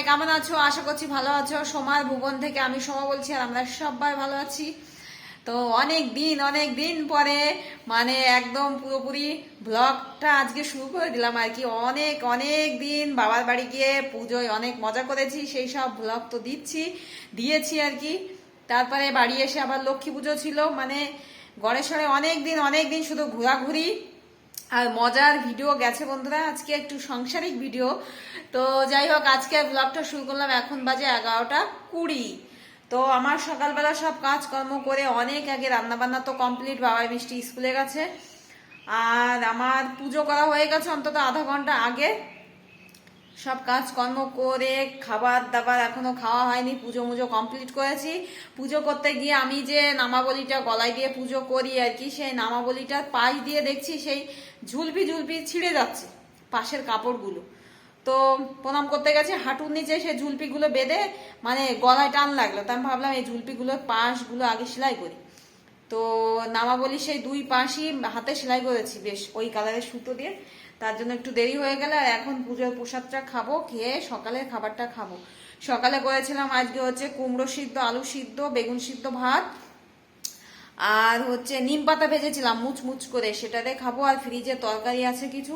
কেমন আছো? আশা করছি ভালো আছো। সোমার ভুবন থেকে আমি সোমা বলছি, আর আমরা সবাই ভালো আছি। তো অনেক দিন পরে মানে একদম পুরোপুরি ব্লগটা আজকে শুরু করে দিলাম আর কি। অনেক অনেক দিন বাবার বাড়ি গিয়ে পুজোয় অনেক মজা করেছি, সেই সব ব্লগ তো দিয়েছি আর কি। তারপরে বাড়ি এসে আবার লক্ষ্মী পুজো ছিল, মানে গড়েশ্বরে অনেক দিন শুধু ঘোরাঘুরি আর মজার ভিডিও গেছে বন্ধুরা। আজকে একটু সাংসারিক ভিডিও। তো যাই হোক, আজকে ব্লগটা শুরু করলাম, এখন বাজে 11:20। তো আমার সকালবেলা সব কাজকর্ম করে অনেক আগে রান্নাবান্না তো কমপ্লিট, বাবাই মিষ্টি স্কুলে গেছে, আর আমার পুজো করা হয়ে গেছে অন্তত আধা ঘন্টা আগে। সব কাজকর্ম করে খাবার দাবার এখনো খাওয়া হয়নি, পুজো মুজো কমপ্লিট করেছি। পুজো করতে গিয়ে আমি যে নামাবলিটা গলায় দিয়ে পুজো করি আর কি, সেই নামাবলিটার পাশ দিয়ে দেখছি সেই ঝুলপি ছিঁড়ে যাচ্ছে পাশের কাপড়গুলো। তো প্রণাম করতে গেছে, হাঁটুর নিচে সেই ঝুলপিগুলো বেঁধে মানে গলায় টান লাগলো। তো আমি ভাবলাম এই ঝুলপিগুলোর পাশগুলো আগে সেলাই করি। তো নামাবলি সেই দুই পাশই হাতে সেলাই করেছি বেশ ওই কালারের সুতো দিয়ে। তার জন্য একটু দেরি হয়ে গেল, আর এখন পুজোর প্রসাদটা খাবো, খেয়ে সকালের খাবারটা খাবো। সকালে করেছিলাম আজকে হচ্ছে কুমড়ো সিদ্ধ, আলু সিদ্ধ, বেগুন সিদ্ধ, ভাত, আর হচ্ছে নিম পাতা ভেজেছিলাম মুচমুচ করে, সেটাতে খাবো। আর ফ্রিজে তরকারি আছে কিছু,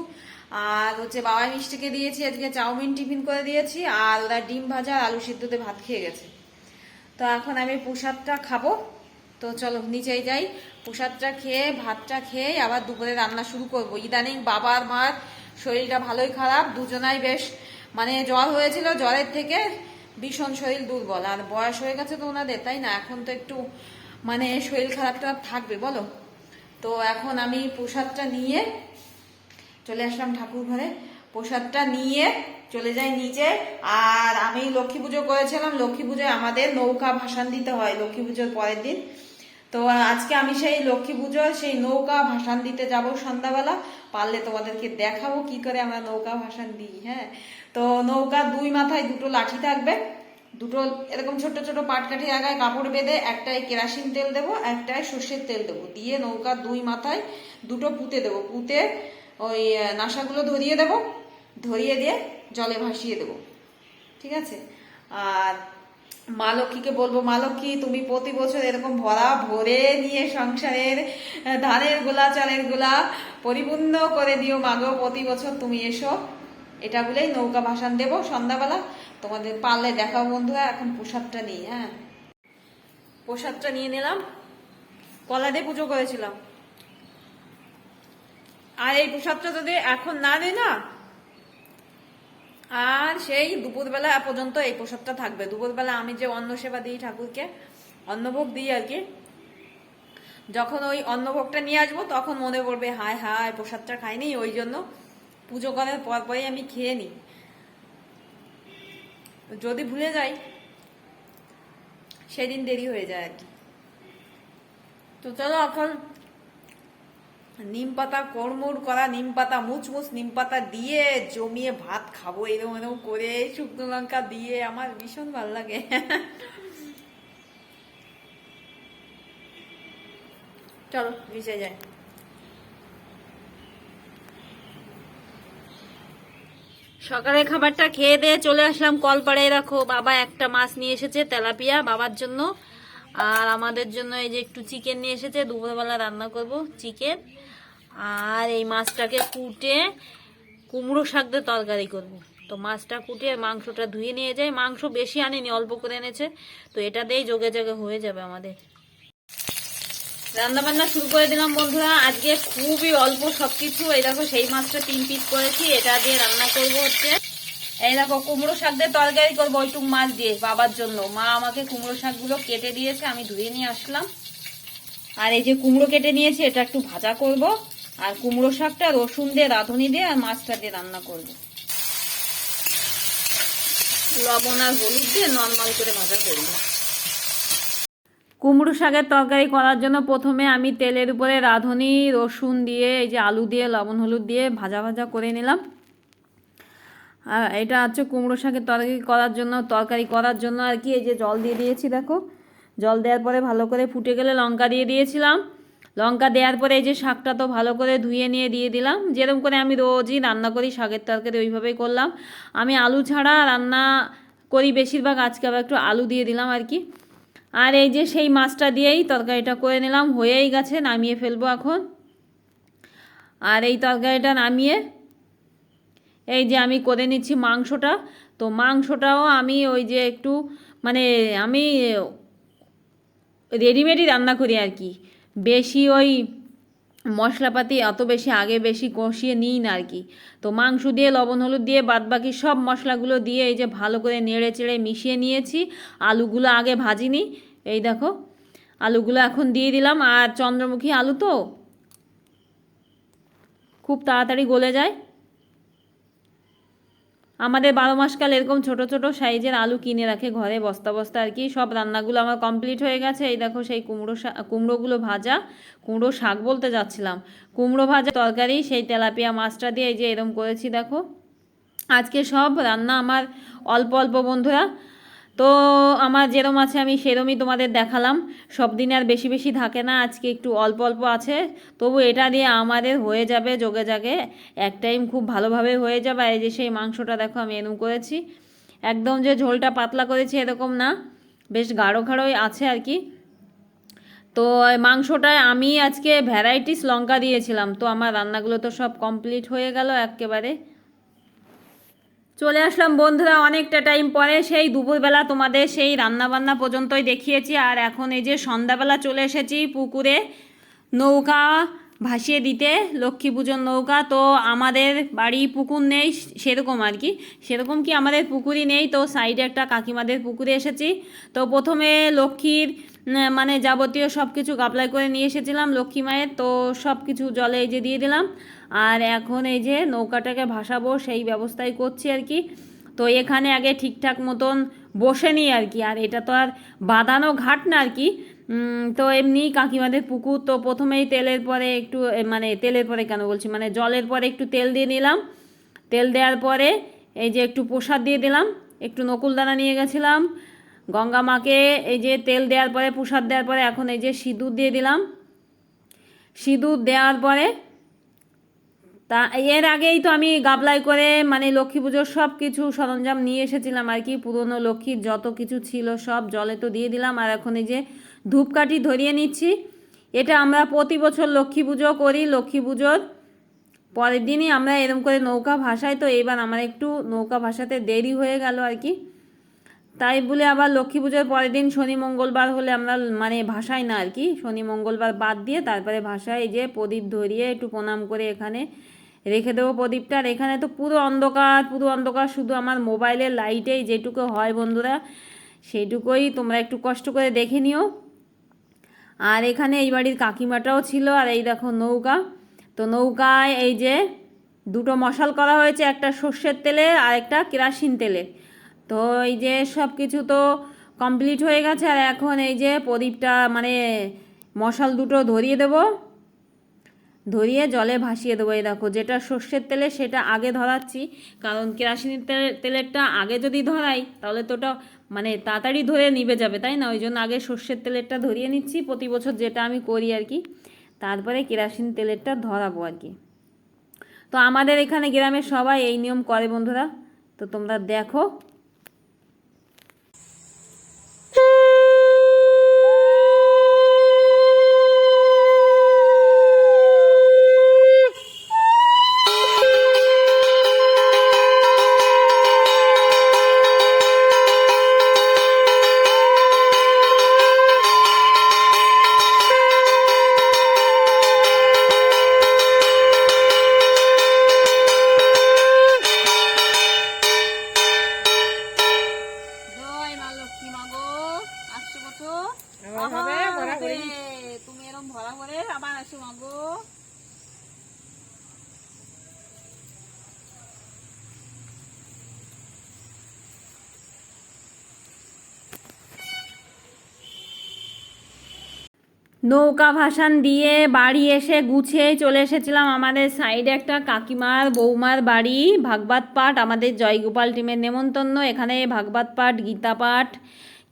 আর হচ্ছে বাবা মিষ্টিকে দিয়েছি আজকে চাউমিন টিফিন করে দিয়েছি, আর ওরা ডিম ভাজা আলু সিদ্ধতে ভাত খেয়ে গেছে। তো এখন আমি প্রসাদটা খাবো। তো চলো নিচেই যাই, প্রসাদটা খেয়ে ভাতটা খেয়ে আবার দুপুরে রান্না শুরু করবো। ইদানিং বাবার মার শরীরটা ভালোই খারাপ, দুজনাই বেশ মানে জ্বর হয়েছিল, জ্বরের থেকে ভীষণ শরীর দুর্বল, আর বয়স হয়ে গেছে তো ওনাদের, তাই না? এখন তো একটু মানে শরীর খারাপটা থাকবে বলো। তো এখন আমি প্রসাদটা নিয়ে চলে আসলাম ঠাকুর ঘরে, প্রসাদটা নিয়ে চলে যাই নিচে। আর আমি লক্ষ্মী পুজো করেছিলাম, লক্ষ্মী পুজোয় আমাদের নৌকা ভাসান দিতে হয় লক্ষ্মী পুজোর পরের দিন। তো আজকে আমি সেই লক্ষ্মী পুজোর সেই নৌকা ভাসান দিতে যাব সন্ধ্যাবেলা। পারলে তোমাদেরকে দেখাবো কি করে আমরা নৌকা ভাসান দিই। হ্যাঁ, তো নৌকা দুই মাথায় দুটো লাঠি থাকবে, দুটো এরকম ছোট ছোট পাটকাঠি আগায় কাপড় বেঁধে, একটায় কেরাসিন তেল দেবো, একটায় সর্ষের তেল দেবো, দিয়ে নৌকার দুই মাথায় দুটো পুঁতে দেবো, পুঁতে ওই নাসাগুলো ধরিয়ে দেবো, ধরিয়ে দিয়ে জলে ভাসিয়ে দেবো, ঠিক আছে? আর মা লক্ষ্মীকে বলবো, মা লক্ষ্মী তুমি প্রতি বছর এরকম ভরা ভরে নিয়ে সংসারের ধানের গোলা চালের গোলা পরিপূর্ণ করে দিও মাগো, প্রতি বছর তুমি এসো। এটা বলেই নৌকা ভাসান দেবো সন্ধ্যাবেলা। তোমাদের পারলে দেখাও বন্ধুরা। এখন প্রসাদটা নিই। হ্যাঁ, প্রসাদটা নিয়ে নিলাম, কলা দিয়ে পুজো করেছিলাম, আর এই প্রসাদটা যদি এখন না দিই না, আর সেই দুপুরবেলা পর্যন্ত এই প্রসাদটা থাকবে। দুপুরবেলা আমি যে অন্ন সেবা দিই ঠাকুরকে, অন্নভোগ দিই আর কি, যখন ওই অন্নভোগটা নিয়ে আসবো তখন মনে পড়বে হায় হায় প্রসাদটা খাইনি, ওই জন্য পুজো করার পরপরই আমি খেয়ে নিই। যদি ভুলে যাই সেদিন দেরি হয়ে যায় আর কি। তো চলো এখন নিম পাতা, কড়মুড় করা নিম পাতা, মুচমুচ নিম পাতা দিয়ে জমিয়ে ভাত খাবো এরকম এরকম করে, শুকনো লঙ্কা দিয়ে, আমার ভীষণ ভালো লাগে। চলো নিচে যাই। সকালে খাবারটা খেয়ে দিয়ে চলে আসলাম কলপাড়ে। রাখো, বাবা একটা মাছ নিয়ে এসেছে তেলাপিয়া বাবার জন্য, আর আমাদের জন্য এই যে একটু চিকেন নিয়ে এসেছে, দুপুরবেলা রান্না করব চিকেন। আর এই মাছটাকে কুটে কুমড়ো শাক দিয়ে তরকারি করব। তো মাছটা কুটে মাংসটা ধুয়ে নিয়ে যাই, মাংস বেশি আনিনি, অল্প করে এনেছে, তো এটা দিয়েই যোগে যোগে হয়ে যাবে আমাদের। রান্না বান্না শুরু করে দিলাম বন্ধুরা, আজকে খুবই অল্প সবকিছু। এই দেখো সেই মাছটা 3 পিস করেছি, এটা দিয়ে রান্না করব হচ্ছে এই দেখো কুমড়ো শাক দিয়ে তরকারি করবো ওইটুক মাছ দিয়ে বাবার জন্য। মা আমাকে কুমড়ো শাকগুলো কেটে দিয়েছে, আমি ধুয়ে নিয়ে আসলাম। আর এই যে কুমড়ো কেটে নিয়েছি, এটা একটু ভাজা করব, আর কুমড়ো শাকটা রসুন দিয়ে রাঁধুনি দিয়ে আর মাছটা দিয়ে রান্না করব, লবণ আর হলুদ দিয়ে নর্মাল করে ভাজা করব। কুমড়ো শাকের তরকারি করার জন্য প্রথমে আমি তেলের উপরে রাঁধুনি রসুন দিয়ে এই যে আলু দিয়ে লবণ হলুদ দিয়ে ভাজা ভাজা করে নিলাম। আর এটা হচ্ছে কুমড়ো শাকের তরকারি করার জন্য আর কি। এই যে জল দিয়ে দিয়েছি, দেখো জল দেওয়ার পরে ভালো করে ফুটে গেলে লঙ্কা দিয়ে দিয়েছিলাম। লঙ্কা দেওয়ার পরে এই যে শাকটা তো ভালো করে ধুয়ে নিয়ে দিয়ে দিলাম, যেরকম করে আমি রোজই রান্না করি শাকের তরকারি ওইভাবেই করলাম। আমি আলু ছাড়া রান্না করি বেশিরভাগ, আজকে আবার একটু আলু দিয়ে দিলাম আর কি। আর এই যে সেই মাছটা দিয়েই তরকারিটা করে নিলাম, হয়েই গেছে, নামিয়ে ফেলবো এখন। আর এই তরকারিটা নামিয়ে এই যে আমি করে নিচ্ছি মাংসটা। তো মাংসটাও আমি ওই যে একটু মানে আমি রেডিমেডই রান্না করি আর কি, বেশি ওই মশলাপাতি অত বেশি আগে বেশি কষিয়ে নিই না আর কি। তো মাংস দিয়ে লবণ হলুদ দিয়ে বাদবাকি সব মশলাগুলো দিয়ে এই যে ভালো করে নেড়ে চেড়ে মিশিয়ে নিয়েছি। আলুগুলো আগে ভাজিনি, এই দেখো আলুগুলো এখন দিয়ে দিলাম। আর চন্দ্রমুখী আলু তো খুব তাড়াতাড়ি গলে যায়। আমাদের 12 মাসকাল এরকম ছোট ছোট সাইজের আলু কিনে রাখে ঘরে বস্তা বস্তা আর কি। সব রান্নাগুলো আমার কমপ্লিট হয়ে গেছে। এই দেখো সেই কুমড়োগুলো ভাজা, কুমড়ো শাক বলতে যাচ্ছিলাম, কুমড়ো ভাজা তরকারি, সেই তেলাপিয়া মাছটা দিয়ে এই যে এরকম করেছি দেখো। আজকে সব রান্না আমার অল্প অল্প বন্ধুরা। তো আমার যেরম আছে আমি সেরমই তোমাদের দেখালাম। সব দিন আর বেশি বেশি থাকে না, আজকে একটু অল্প অল্প আছে, তবু এটা দিয়ে আমাদের হয়ে যাবে যোগে জাগে, এক টাইম খুব ভালোভাবে হয়ে যাবে। এই যে সেই মাংসটা দেখো আমি এরকম করেছি, একদম যে ঝোলটা পাতলা করেছি এরকম না, বেশ গাঢ় গাঢ়ই আছে আর কি। তো মাংসটায় আমি আজকে ভ্যারাইটিস লঙ্কা দিয়েছিলাম। তো আমার রান্নাগুলো তো সব কমপ্লিট হয়ে গেল একেবারে। চলে আসলাম বন্ধুরা অনেকটা টাইম পরে, সেই দুপুরবেলা তোমাদের সেই রান্নাবান্না পর্যন্তই দেখিয়েছি। আর এখন এই যে সন্ধ্যাবেলা চলে এসেছি পুকুরে নৌকা ভাসিয়ে দিতে, লক্ষ্মী পুজোর নৌকা। তো আমাদের বাড়ি পুকুর নেই সেরকম আর কি, সেরকম কি আমাদের পুকুরই নেই। তো সাইডে একটা কাকিমাদের পুকুরে এসেছি। তো প্রথমে লক্ষ্মীর মানে যাবতীয় সব কিছু গাপলাই করে নিয়ে এসেছিলাম লক্ষ্মী মায়ের, তো সব কিছু জলে এই যে দিয়ে দিলাম। আর এখন এই যে নৌকাটাকে ভাসাবো সেই ব্যবস্থাই করছি আর কি। তো এখানে আগে ঠিকঠাক মতন বসে নিই আর কি, আর এটা তো আর বাঁধানো ঘাট না আর কি। তো এমনি কাকিমাদের পুকুর। তো প্রথমেই তেলের পরে একটু মানে তেলের পরে কেন বলছি, মানে জলের পরে একটু তেল দিয়ে নিলাম। তেল দেওয়ার পরে এই যে একটু প্রসাদ দিয়ে দিলাম, একটু নকুলদানা নিয়ে গেছিলাম গঙ্গা মাকে। এই যে তেল দেওয়ার পরে প্রসাদ দেওয়ার পরে এখন এই যে সিঁদুর দিয়ে দিলাম। সিঁদুর দেওয়ার পরে তা এর আগেই তো আমি গাবলাই করে মানে লক্ষ্মী পুজোর সব কিছু সরঞ্জাম নিয়ে এসেছিলাম আর কি, পুরনো লক্ষ্মীর যত কিছু ছিল সব জলে তো দিয়ে দিলাম। আর এখন এই যে ধূপকাঠি ধরিয়ে নিচ্ছি। এটা আমরা প্রতি বছর লক্ষ্মী পুজো করি, লক্ষ্মী পুজোর পরের দিনই আমরা এরকম করে নৌকা ভাসাই। তো এবার আমার একটু নৌকা ভাসাতে দেরি হয়ে গেল আর কি, তাই বলে আবার লক্ষ্মী পুজোর পরের দিন শনি মঙ্গলবার হলে আমরা মানে ভাসাই না আর কি, শনি মঙ্গলবার বাদ দিয়ে তারপরে ভাসাই। এই যে প্রদীপ ধরিয়ে একটু প্রণাম করে এখানে রেখে দেবো প্রদীপটা। আর এখানে তো পুরো অন্ধকার, পুরো অন্ধকার, শুধু আমার মোবাইলের লাইটেই যেটুকু হয় বন্ধুরা সেইটুকুই তোমরা একটু কষ্ট করে দেখে নিও। আর এখানে এই বাড়ির কাকিমাটাও ছিল। আর এই দেখো নৌকা, তো নৌকায় এই যে দুটো মশাল করা হয়েছে, একটা সর্ষের তেলে আর একটা কেরাসিন তেলে। তো এই যে সব কিছু তো কমপ্লিট হয়ে গেছে। আর এখন এই যে প্রদীপটা মানে মশাল দুটো ধরিয়ে দেবো, ধরিয়ে জলে ভাসিয়ে দেবো। এই দেখো যেটা সর্ষের তেলে সেটা আগে ধরাচ্ছি, কারণ কেরাসিনের তেলেরটা আগে যদি ধরাই তাহলে তো ওটা মানে তাড়াতাড়ি ধরে নিভে যাবে, তাই না? ওই জন্য আগে সর্ষের তেলেরটা ধরিয়ে নিচ্ছি, প্রতি বছর যেটা আমি করি আর কি, তারপরে কেরাসিন তেলেরটা ধরাবো আর কি। তো আমাদের এখানে গ্রামের সবাই এই নিয়ম করে বন্ধুরা, তো তোমরা দেখো। তুমি এরকম ভরা করে আবার আসো মাগো। নৌকা ভাসান দিয়ে বাড়ি এসে গুছিয়ে চলে এসেছিলাম আমাদের সাইডে একটা কাকিমার বৌমার বাড়ি, ভাগবত পাঠ, আমাদের জয়গোপাল টিমের নেমন্তন্ন। এখানে ভাগবত পাঠ, গীতা পাঠ,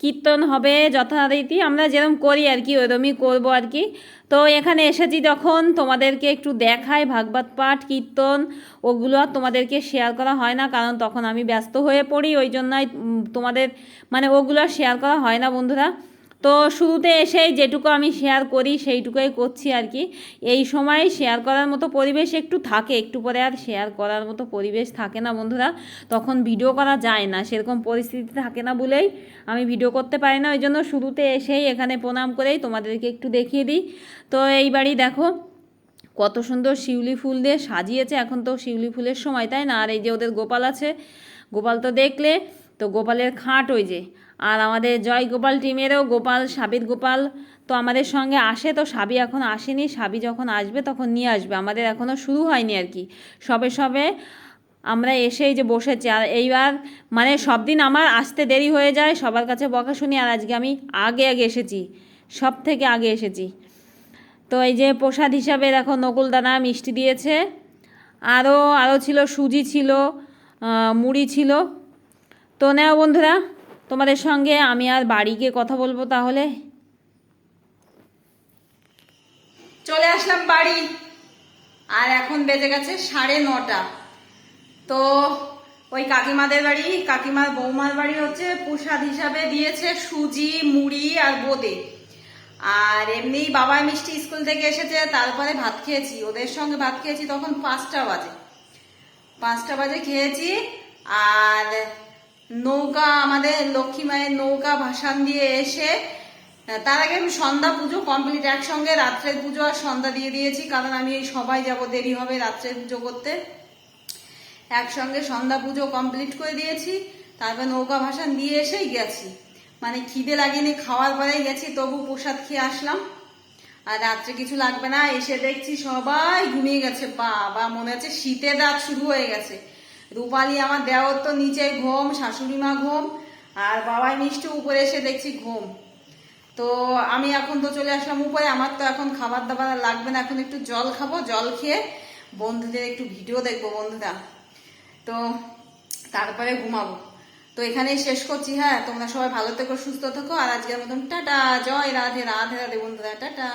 কীর্তন হবে যথারীতি, আমরা যেরকম করি আর কি ওরকমই করবো আর কি। তো এখানে এসেছি যখন তোমাদেরকে একটু দেখাই ভাগবত পাঠ কীর্তন, ওগুলো আর তোমাদেরকে শেয়ার করা হয় না, কারণ তখন আমি ব্যস্ত হয়ে পড়ি, ওই জন্যই তোমাদের মানে ওগুলো আর শেয়ার করা হয় না বন্ধুরা। তো শুরুতে এসেই যেটুকু আমি শেয়ার করি সেইটুকুই করছি আর কি। এই সময় শেয়ার করার মতো পরিবেশ একটু থাকে, একটু পরে আর শেয়ার করার মতো পরিবেশ থাকে না বন্ধুরা, তখন ভিডিও করা যায় না, সেরকম পরিস্থিতি থাকে না বলেই আমি ভিডিও করতে পারি না। ওই জন্য শুরুতে এসেই এখানে প্রণাম করেই তোমাদেরকে একটু দেখিয়ে দিই। তো এই বাড়ি দেখো কত সুন্দর শিউলি ফুল দিয়ে সাজিয়েছে, এখন তো শিউলি ফুলের সময়, তাই না? আর এই যে ওদের গোপাল আছে, গোপাল তো দেখলে, তো গোপালের খাট ওই যে। আর আমাদের জয় গোপাল টিমেরও গোপাল, সাবির গোপাল তো আমাদের সঙ্গে আসে, তো সাবি এখন আসেনি, সাবি যখন আসবে তখন নিয়ে আসবে, আমাদের এখনও শুরু হয়নি আর কি, সবে সবে আমরা এসেই যে বসেছি। আর এইবার মানে সব দিন আমার আসতে দেরি হয়ে যায়, সবার কাছে বকা শুনি, আর আজকে আমি আগে আগে এসেছি, সব থেকে আগে এসেছি। তো এই যে প্রসাদ হিসাবে দেখো নকুলদানা মিষ্টি দিয়েছে, আরও ছিল সুজি ছিল, মুড়ি ছিল। তো নেও বন্ধুরা, তোমাদের সঙ্গে আমি আর বাড়ি গিয়ে কথা বলবো তাহলে। চলে আসলাম বাড়ি, আর এখন বেজে গেছে 9:30। তো ওই কাকিমাদের বাড়ি, কাকিমার বৌমার বাড়ি হচ্ছে প্রসাদ হিসাবে দিয়েছে সুজি মুড়ি আর বোঁদে। আর এমনি বাবা মিষ্টি স্কুল থেকে এসেছে, তারপরে ভাত খেয়েছি, ওদের সঙ্গে ভাত খেয়েছি তখন 5টা বাজে খেয়েছি। আর নৌকা, আমাদের লক্ষ্মী মায়ের নৌকা ভাসান দিয়ে এসে তার আগে আমি সন্ধ্যা পুজো কমপ্লিট, একসঙ্গে রাত্রের পুজো আর সন্ধ্যা দিয়ে দিয়েছি, কারণ আমি এই সবাই যাব, দেরি হবে রাত্রের পুজো করতে, একসঙ্গে সন্ধ্যা পুজো কমপ্লিট করে দিয়েছি। তারপর নৌকা ভাসান দিয়ে এসেই গেছি, মানে খিদে লাগেনি, খাওয়ার পরেই গেছি, তবু প্রসাদ খেয়ে আসলাম। আর রাত্রে কিছু লাগবে না, এসে দেখছি সবাই ঘুমিয়ে গেছে, বা মনে হচ্ছে শীতের রাত শুরু হয়ে গেছে। রূপালী আমার দেওর তো নিচে ঘুম, শাশুড়ি মা ঘুম, আর বাবাই মিষ্টি উপরে এসে দেখছি ঘুম। তো আমি এখন তো চলে আসলাম উপরে, আমার তো এখন খাবার দাবার লাগবে না, এখন একটু জল খাবো, জল খেয়ে বন্ধুদের একটু ভিডিও দেখবো বন্ধুরা, তো তারপরে ঘুমাবো। তো এখানেই শেষ করছি, হ্যাঁ তোমরা সবাই ভালো থেকো, সুস্থ থেকো, আর আজকের মতন টাটা, জয় রাধে রাধে রাধে বন্ধুরা, টাটা।